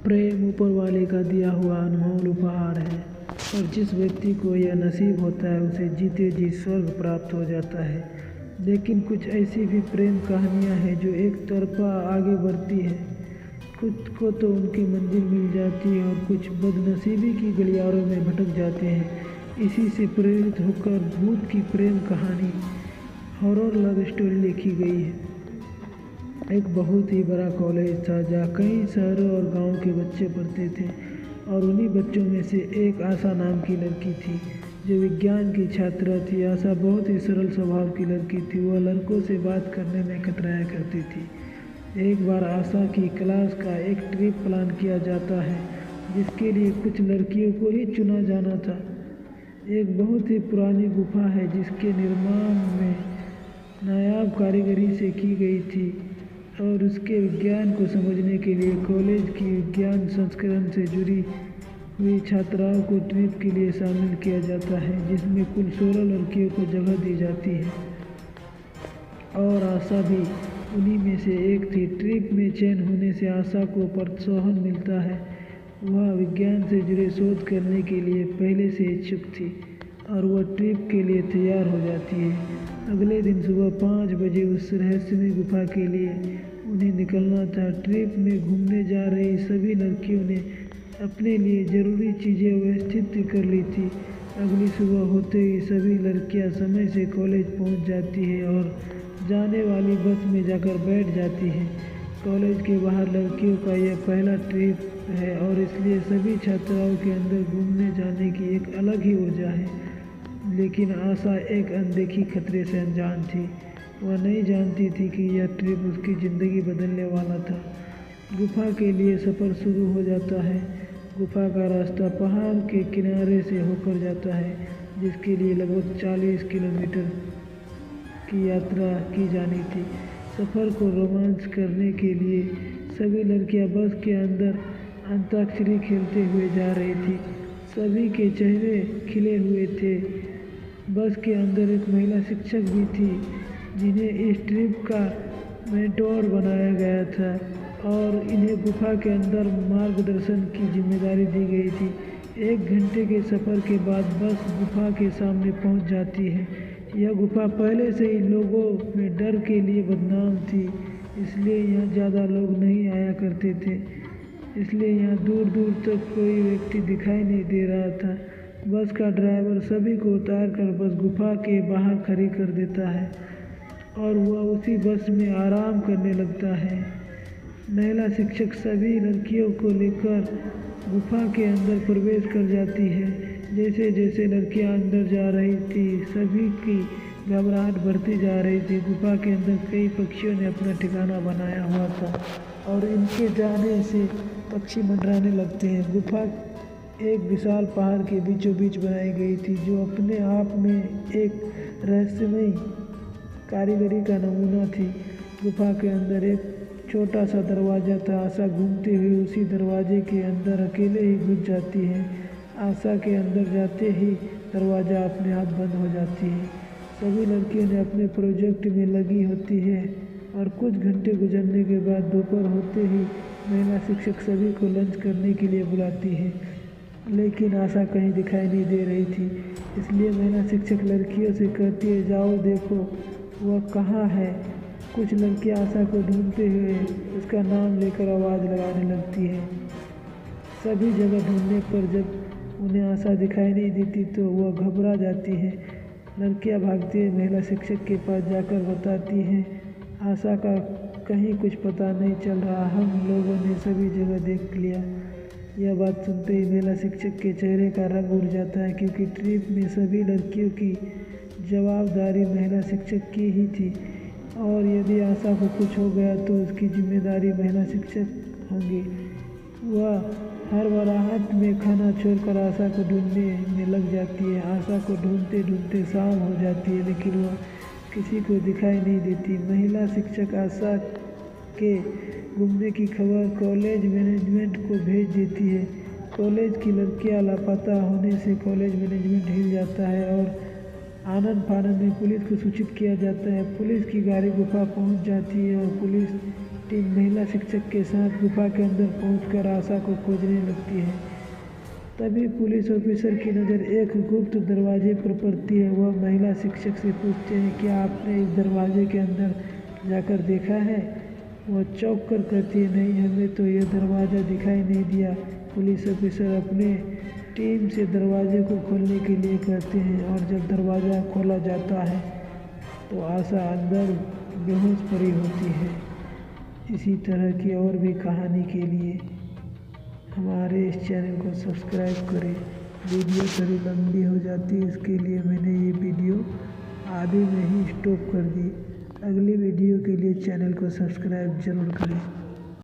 प्रेम ऊपर वाले का दिया हुआ अनमोल उपहार है और जिस व्यक्ति को यह नसीब होता है उसे जीते जी स्वर्ग प्राप्त हो जाता है। लेकिन कुछ ऐसी भी प्रेम कहानियाँ हैं जो एक तरफा आगे बढ़ती है। कुछ को तो उनकी मंजिल मिल जाती है और कुछ बदनसीबी की गलियारों में भटक जाते हैं। इसी से प्रेरित होकर भूत की प्रेम कहानी हॉरर लव स्टोरी लिखी गई है। एक बहुत ही बड़ा कॉलेज था जहाँ कई शहरों और गांवों के बच्चे पढ़ते थे और उन्हीं बच्चों में से एक आशा नाम की लड़की थी जो विज्ञान की छात्रा थी। आशा बहुत ही सरल स्वभाव की लड़की थी। वह लड़कों से बात करने में कतराया करती थी। एक बार आशा की क्लास का एक ट्रिप प्लान किया जाता है जिसके लिए कुछ लड़कियों को ही चुना जाना था। एक बहुत ही पुरानी गुफा है जिसके निर्माण में नायाब कारीगरी से की गई थी और उसके विज्ञान को समझने के लिए कॉलेज की विज्ञान संस्करण से जुड़ी हुई छात्राओं को ट्रिप के लिए शामिल किया जाता है जिसमें कुल 16 लड़कियों को जगह दी जाती है और आशा भी उन्हीं में से एक थी। ट्रिप में चयन होने से आशा को प्रोत्साहन मिलता है। वह विज्ञान से जुड़े शोध करने के लिए पहले से इच्छुक थी और वह ट्रिप के लिए तैयार हो जाती है। अगले दिन सुबह 5 बजे उस रहस्यमय गुफा के लिए उन्हें निकलना था। ट्रिप में घूमने जा रही सभी लड़कियों ने अपने लिए ज़रूरी चीज़ें व्यवस्थित कर ली थी। अगली सुबह होते ही सभी लड़कियां समय से कॉलेज पहुंच जाती है और जाने वाली बस में जाकर बैठ जाती है। कॉलेज के बाहर लड़कियों का यह पहला ट्रिप है और इसलिए सभी छात्राओं के अंदर घूमने जाने की एक अलग ही ऊर्जा है। लेकिन आशा एक अनदेखी खतरे से अनजान थी। वह नहीं जानती थी कि यह ट्रिप उसकी ज़िंदगी बदलने वाला था। गुफा के लिए सफ़र शुरू हो जाता है। गुफा का रास्ता पहाड़ के किनारे से होकर जाता है जिसके लिए लगभग 40 किलोमीटर की यात्रा की जानी थी। सफ़र को रोमांच करने के लिए सभी लड़कियां बस के अंदर अंताक्षरी खेलते हुए जा रही थी। सभी के चेहरे खिले हुए थे। बस के अंदर एक महिला शिक्षक भी थी जिन्हें इस ट्रिप का मेंटोर बनाया गया था और इन्हें गुफा के अंदर मार्गदर्शन की जिम्मेदारी दी गई थी। 1 घंटे के सफ़र के बाद बस गुफा के सामने पहुंच जाती है। यह गुफा पहले से ही लोगों में डर के लिए बदनाम थी, इसलिए यहाँ ज़्यादा लोग नहीं आया करते थे। इसलिए यहाँ दूर दूर तक कोई व्यक्ति दिखाई नहीं दे रहा था। बस का ड्राइवर सभी को उतारकर बस गुफा के बाहर खड़ी कर देता है और वह उसी बस में आराम करने लगता है। महिला शिक्षक सभी लड़कियों को लेकर गुफा के अंदर प्रवेश कर जाती है। जैसे जैसे लड़कियां अंदर जा रही थी सभी की घबराहट बढ़ती जा रही थी। गुफा के अंदर कई पक्षियों ने अपना ठिकाना बनाया हुआ था और इनके जाने से पक्षी मंडराने लगते हैं। गुफा एक विशाल पहाड़ के बीचों बीच बनाई गई थी जो अपने आप में एक रहस्यमय कारीगरी का नमूना थी। गुफा के अंदर एक छोटा सा दरवाज़ा था। आशा घूमते हुए उसी दरवाजे के अंदर अकेले ही घुस जाती है। आशा के अंदर जाते ही दरवाज़ा अपने आप बंद हो जाती है। सभी लड़कियों ने अपने प्रोजेक्ट में लगी होती है और कुछ घंटे गुजरने के बाद दोपहर होते ही महिला शिक्षक सभी को लंच करने के लिए बुलाती है। लेकिन आशा कहीं दिखाई नहीं दे रही थी, इसलिए महिला शिक्षक लड़कियों से कहती है, जाओ देखो वह कहाँ है। कुछ लड़कियां आशा को ढूंढते हुए उसका नाम लेकर आवाज़ लगाने लगती है। सभी जगह ढूंढने पर जब उन्हें आशा दिखाई नहीं देती तो वह घबरा जाती है। लड़कियां भागती हुई महिला शिक्षक के पास जाकर बताती हैं, आशा का कहीं कुछ पता नहीं चल रहा, हम लोगों ने सभी जगह देख लिया। यह बात सुनते ही महिला शिक्षक के चेहरे का रंग उड़ जाता है क्योंकि ट्रिप में सभी लड़कियों की जवाबदारी महिला शिक्षक की ही थी और यदि आशा को कुछ हो गया तो उसकी जिम्मेदारी महिला शिक्षक होंगी। वह हड़बड़ाहट में खाना छोड़कर आशा को ढूंढने में लग जाती है। आशा को ढूंढते ढूंढते शाम हो जाती है लेकिन वह किसी को दिखाई नहीं देती। महिला शिक्षक आशा के गुमने की खबर कॉलेज मैनेजमेंट को भेज देती है। कॉलेज की लड़कियां लापता होने से कॉलेज मैनेजमेंट हिल जाता है और आनन फानन में पुलिस को सूचित किया जाता है। पुलिस की गाड़ी गुफा पहुंच जाती है और पुलिस टीम महिला शिक्षक के साथ गुफा के अंदर पहुंचकर आशा को खोजने लगती है। तभी पुलिस ऑफिसर की नज़र एक गुप्त दरवाजे पर पड़ती है। वह महिला शिक्षक से पूछते हैं, क्या आपने इस दरवाजे के अंदर जाकर देखा है? वह चौंक कर कहती है, नहीं, हमें तो यह दरवाज़ा दिखाई नहीं दिया। पुलिस ऑफिसर अपने टीम से दरवाजे को खोलने के लिए कहते हैं और जब दरवाज़ा खोला जाता है तो आशा अंदर बेहोश पड़ी होती है। इसी तरह की और भी कहानी के लिए हमारे इस चैनल को सब्सक्राइब करें। वीडियो थोड़ी लंबी हो जाती है, इसके लिए मैंने ये वीडियो आधे में ही स्टॉप कर दी। अगली वीडियो के लिए चैनल को सब्सक्राइब जरूर करें।